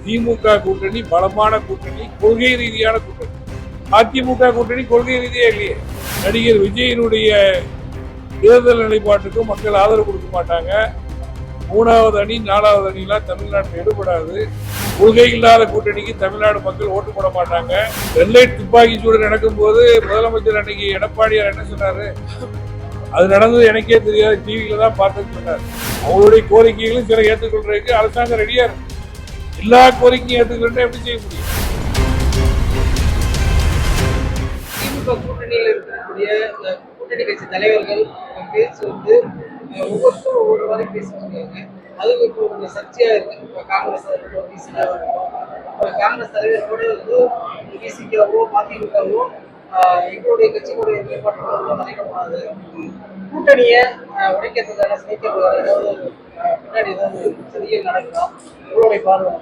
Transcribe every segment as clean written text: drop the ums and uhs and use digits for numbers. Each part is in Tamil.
திமுக கூட்டணி பலமான கூட்டணி, கொள்கை ரீதியான கூட்டணி. அதிமுக கூட்டணி கொள்கை ரீதியே இல்லையே. நடிகர் விஜயனுடைய தேர்தல் நிலைப்பாட்டுக்கும் மக்கள் ஆதரவு கொடுக்க மாட்டாங்க. மூணாவது அணி நாலாவது அணிலாம் தமிழ்நாட்டில் எடுபடாது. கொள்கை இல்லாத கூட்டணிக்கு தமிழ்நாடு மக்கள் ஓட்டு போட மாட்டாங்க. ஸ்டெர்லைட் துப்பாக்கி சூடு நடக்கும் போது முதலமைச்சர் அன்னைக்கு எடப்பாடியார் என்ன சொன்னாரு? அது நடந்தது எனக்கே தெரியாது, டிவியில தான் பார்த்தேன்னு சொன்னார். அவங்களுடைய கோரிக்கைகளும் சில ஏற்றுக்கொள்றதுக்கு அரசாங்கம் ரெடியா இருக்கு. எல்லா கோரிக்கையும் ஏற்றுக்கொண்டு எப்படி செய்ய முடியும்? திமுக கூட்டணியில் இருக்கக்கூடிய கூட்டணி கட்சி தலைவர்கள் பேச்சு ஒவ்வொருத்தரும் ஒவ்வொரு மாதிரி பேசிட்டு அது இப்போ ஒரு சர்ச்சையா இருக்கு. இப்போ காங்கிரஸ் காங்கிரஸ் தலைவர்களோட பிசிகாவோ மதிமுகவோ எங்களுடைய கட்சிகளுடைய நிலைப்பாடுகளோ நினைக்கக்கூடாது. கூட்டணியை உடைக்கிறதுக்கான சைக்கிள் ஏதாவது பின்னாடி ஏதாவது சரியாக நடக்கலாம். உங்களுடைய பார்வை?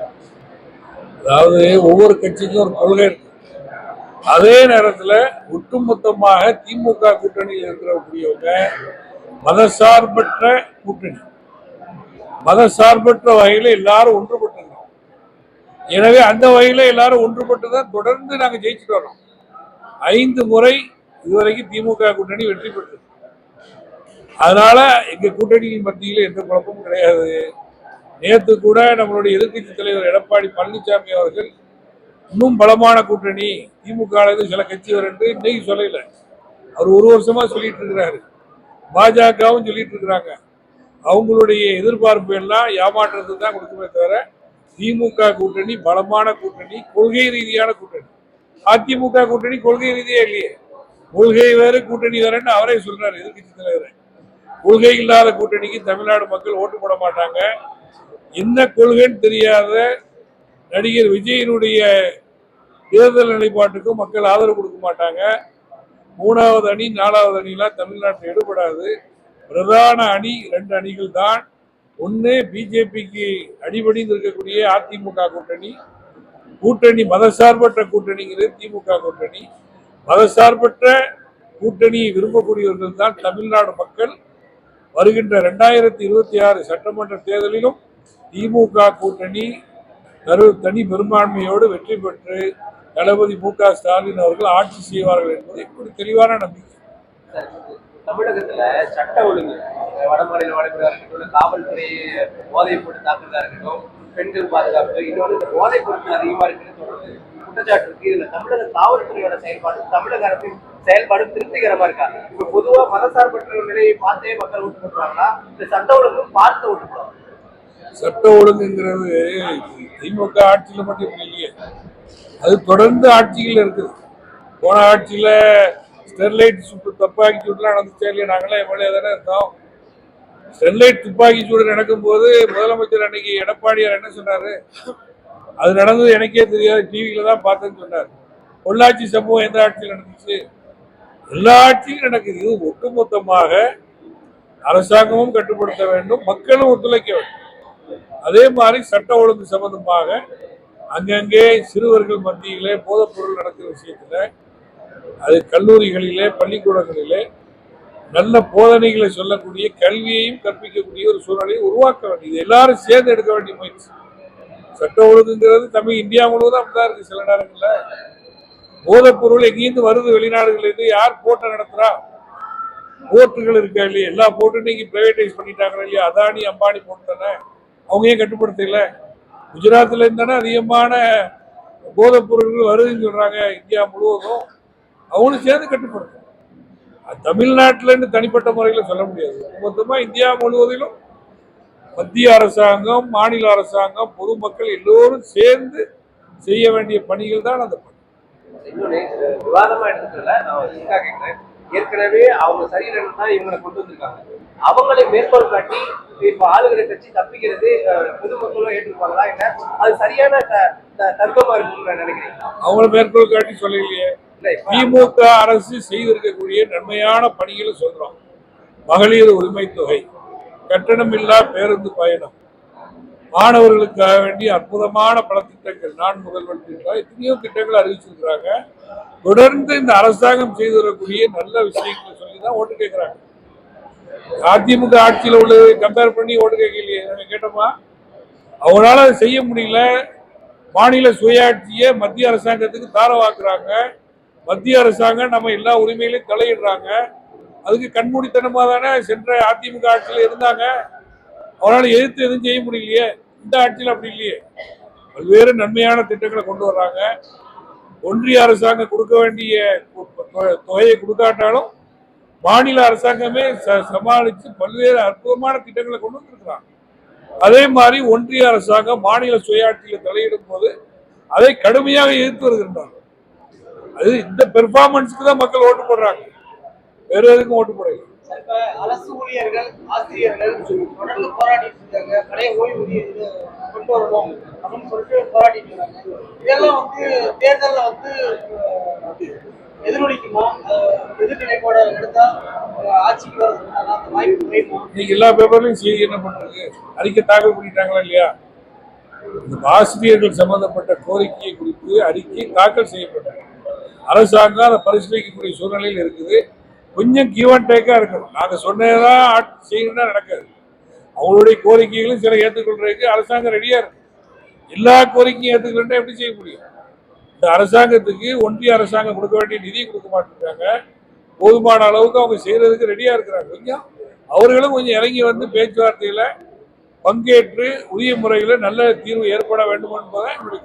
அதாவது ஒவ்வொரு கட்சிக்கும் ஒரு கொள்கை இருக்கு. அதே நேரத்தில் ஒட்டுமொத்தமாக திமுக கூட்டணியில் இருக்கிறவங்க மதசார்பற்ற கூட்டணி, மதசார்பற்ற வகையில எல்லாரும் ஒன்றுபட்டிருக்கோம். எனவே அந்த வகையில எல்லாரும் ஒன்றுபட்டுதான் தொடர்ந்து நாங்கள் ஜெயிச்சுட்டு வரோம். 5 முறை இதுவரைக்கும் திமுக கூட்டணி வெற்றி பெற்றது. அதனால எங்க கூட்டணியின் மத்தியில் எந்த குழப்பமும் கிடையாது. நேற்று கூட நம்மளுடைய எதிர்கட்சி தலைவர் எடப்பாடி பழனிசாமி அவர்கள் இன்னும் பலமான கூட்டணி திமுக சில கட்சி வரண்டு இன்னைக்கு சொல்லல, அவர் ஒரு வருஷமா சொல்லிட்டு இருக்கிறாரு. பாஜகவும் சொல்லிட்டு இருக்கிறாங்க. அவங்களுடைய எதிர்பார்ப்பு எல்லாம் ஏமாற்றத்துக்கு தான் கொடுக்குமே தவிர திமுக கூட்டணி பலமான கூட்டணி, கொள்கை ரீதியான கூட்டணி. அதிமுக கூட்டணி கொள்கை ரீதியே இல்லையே. கொள்கை வேறு கூட்டணி வேறுன்னு அவரே சொல்றாரு எதிர்கட்சி தலைவர். கொள்கை இல்லாத கூட்டணிக்கு தமிழ்நாடு மக்கள் ஓட்டு போட மாட்டாங்க. என்ன கொள்கைன்னு தெரியாத நடிகர் விஜயனுடைய தேர்தல் நிலைப்பாட்டுக்கும் மக்கள் ஆதரவு கொடுக்க மாட்டாங்க. மூணாவது அணி நாலாவது அணிலாம் தமிழ்நாட்டில் எடுபடாது. பிரதான அணி 2 அணிகள் தான். ஒன்று பிஜேபிக்கு அடிபடிந்து இருக்கக்கூடிய அதிமுக கூட்டணி, கூட்டணி மதசார்பற்ற கூட்டணிங்கிறது திமுக கூட்டணி. மதசார்பற்ற கூட்டணியை விரும்பக்கூடியவர்கள் தான் தமிழ்நாடு மக்கள். வருகின்ற 2026 சட்டமன்ற தேர்தலிலும் திமுக கூட்டணி தனி பெரும்பான்மையோடு வெற்றி பெற்று தளபதி மு.க. ஸ்டாலின் அவர்கள் ஆட்சி செய்வார்கள் என்பது இப்படி தெளிவான நம்பிக்கை. தமிழகத்துல சட்ட ஒழுங்கு, வடமாநில வடகுறையா இருக்கட்டும், காவல்துறை போதைப் பொருள் தாக்குதலா இருக்கட்டும், பெண்கள் பாதுகாப்பு, இன்னொரு போதைப் பொருட்கள் அதிகமா இருக்குன்னு தொடர்ந்து குற்றச்சாட்டு இருக்கு. இதுல தமிழக காவல்துறையோட செயல்பாடு, தமிழக அரசின் செயல்பாடு திருப்திகரமா இருக்கா? இப்ப பொதுவா மதசார்பற்ற நிலையை பார்த்தே மக்கள் ஓட்டு போட்டுறாங்களா, இந்த சட்ட ஒழுங்கு பார்த்து ஓட்டு போடுறாங்க? சட்ட ஒழுங்குங்கிறது திமுக ஆட்சியில மட்டும் இல்லையே, அது தொடர்ந்து ஆட்சிகள் இருக்குது. போன ஆட்சியில ஸ்டெர்லைட் துப்பாக்கி சூடுலாம் நடந்துச்சா இல்லையா? நாங்களாம் எவ்வளவு தானே இருந்தோம். ஸ்டெர்லைட் துப்பாக்கி சூடு நடக்கும் போது முதலமைச்சர் அன்னைக்கு எடப்பாடியார் என்ன சொன்னாரு? அது நடந்தது எனக்கே தெரியாது, டிவியில தான் பார்த்தேன்னு சொன்னார். பொள்ளாச்சி சம்பவம் எந்த ஆட்சியில் நடந்துச்சு? எல்லா ஆட்சியும் நடக்குது. இது ஒட்டுமொத்தமாக அரசாங்கமும் கட்டுப்படுத்த வேண்டும், மக்களும் ஒத்துழைக்க வேண்டும். அதே மாதிரி சட்ட ஒழுங்கு சம்பந்தமாக அங்கங்கே சிறுவர்கள் மத்தியிலே போதைப் பொருள் நடக்கிற விஷயத்துல, அது கல்லூரிகளிலே பள்ளிக்கூடங்களிலே நல்ல போதனைகளை சொல்லக்கூடிய, கல்வியையும் கற்பிக்கக்கூடிய ஒரு சூழ்நிலையை உருவாக்க வேண்டியது எல்லாரும் சேர்ந்து எடுக்க வேண்டிய முயற்சி. சட்ட ஒழுங்குங்கிறது தமிழ் இந்தியா முழுவதும் அப்படிதான் இருக்கு. சில நேரங்கள்ல போதைப் பொருள் எங்கேருந்து வருது, வெளிநாடுகளிலிருந்து, யார் போட்டை நடத்துறா? போர்ட்டுகள் இருக்கா இல்லையா? எல்லா போர்ட்டும் இன்னைக்கு பிரைவேடைஸ் பண்ணிட்டாங்க இல்லையா? அதானி அம்பானி போட்டு தானே, அவங்க ஏன் கட்டுப்படுத்தல? குஜராத்ல இருந்தானே அதிகமான போதைப் பொருட்கள் வருதுன்னு சொல்றாங்க இந்தியா முழுவதும். அவங்களும் சேர்ந்து கட்டுப்படுத்தும். தமிழ்நாட்டில இருந்து தனிப்பட்ட முறையில் சொல்ல முடியாது. மொத்தமா இந்தியா முழுவதிலும் மத்திய அரசாங்கம், மாநில அரசாங்கம், பொதுமக்கள் எல்லோரும் சேர்ந்து செய்ய வேண்டிய பணிகள் தான் அந்த பணி. இன்னொன்னு விவாதமா எடுத்துக்கல, நான் கேட்கிறேன். ஏற்கனவே அவங்க சரியில்லைன்னு தான் இவங்களை கொண்டு வந்திருக்காங்க. அவங்களை மேற்கோள் காட்டி இப்ப ஆளுநரை கட்சி தப்பிக்கிறது பொதுமக்களும் ஏற்றுப்பாங்களா? இல்ல அது சரியான தர்க்கமா இருக்குன்னு நினைக்கிறீங்க? அவங்கள மேற்கோள் காட்டி சொல்லலையே. திமுக அரசு செய்திருக்கக்கூடிய நன்மையான பணிகளை சொல்றோம். மகளிர் உரிமை தொகை, கட்டணமில்லா பேருந்து பயணம், மாணவர்களுக்காக வேண்டிய அற்புதமான பல திட்டங்கள், நான் முதல்வர் திட்டம், எத்தனையோ திட்டங்கள் அறிவிச்சிருக்கிறாங்க. தொடர்ந்து இந்த அரசாங்கம் செய்து வரக்கூடிய நல்ல விஷயங்களை சொல்லிதான் ஓட்டு கேட்கிறாங்க. அதிமுக ஆட்சியில் உள்ளதை கம்பேர் பண்ணி ஓட்டு கேட்கலையே. நாங்க கேட்டோமா? அவங்களால அதை செய்ய முடியல. மாநில சுயாட்சியை மத்திய அரசாங்கத்துக்கு தாரவாக்குறாங்க. மத்திய அரசாங்கம் நம்ம எல்லா உரிமையிலையும் தலையிடுறாங்க. அதுக்கு கண்மூடித்தனமா தானே சென்ற அதிமுக ஆட்சியில் இருந்தாங்க. அவரால் எதிர்த்து எதுவும் செய்ய முடியலையே. இந்த ஆட்சியில் அப்படி இல்லையே. பல்வேறு நன்மையான திட்டங்களை கொண்டு வர்றாங்க. ஒன்றிய அரசாங்கம் கொடுக்க வேண்டிய தொகையை கொடுக்காட்டாலும் மாநில அரசாங்கமே சமாளித்து பல்வேறு அற்புதமான திட்டங்களை கொண்டு வந்திருக்கிறாங்க. அதே மாதிரி ஒன்றிய அரசாங்கம் மாநில சுயாட்சியில் தலையிடும் போது அதை கடுமையாக எதிர்த்து வருகின்றார். அது இந்த பெர்ஃபார்மன்ஸ்க்கு தான் மக்கள் ஓட்டு போடுறாங்க, வேற எதுக்கும் ஓட்டு போடல. இப்ப அரசு ஊழியர்கள், ஆசிரியர்கள் தொடர்ந்து போராடிட்டு இருக்காங்க. பழைய ஓய்வூதிய கொண்டு வரணும் அப்படின்னு சொல்லிட்டு போராடிட்டு இருக்காங்க. இதெல்லாம் வந்து தேர்தலில் வந்து எதிரொலிக்குமா? எதிர்நிலைப்போட எடுத்தா ஆட்சிக்கு வர அந்த வாய்ப்பு குறையுமா? இன்னைக்கு எல்லா பேப்பர்லயும் செய்தி என்ன பண்றது, அறிக்கை தாக்கல் பண்ணிட்டாங்களா இல்லையா? இந்த ஆசிரியர்கள் சம்பந்தப்பட்ட கோரிக்கையை குறித்து அறிக்கை தாக்கல் செய்யப்பட்டது. அரசாங்கம் அதை பரிசீலிக்கக்கூடிய சூழ்நிலையில் இருக்குது. கொஞ்சம் கிவ் அண்ட் டேக்கா இருக்கணும். நாங்க சொன்னதான் செய்யணும்னா நடக்காது. அவங்களுடைய கோரிக்கைகளும் சில ஏற்றுக்கொள்றதுக்கு அரசாங்கம் ரெடியா இருக்கு. எல்லா கோரிக்கையும் ஏற்றுக்கொள்ளா எப்படி செய்ய முடியும்? இந்த அரசாங்கத்துக்கு ஒன்றிய அரசாங்கம் கொடுக்க வேண்டிய நிதியை கொடுக்க மாட்டேங்கிறாங்க. போதுமான அளவுக்கு அவங்க செய்யறதுக்கு ரெடியா இருக்கிறாங்க. கொஞ்சம் அவர்களும் கொஞ்சம் இறங்கி வந்து பேச்சுவார்த்தையில பங்கேற்று உரிய முறையில் நல்ல தீர்வு ஏற்பட வேண்டும் என்பதுதான் என்னுடைய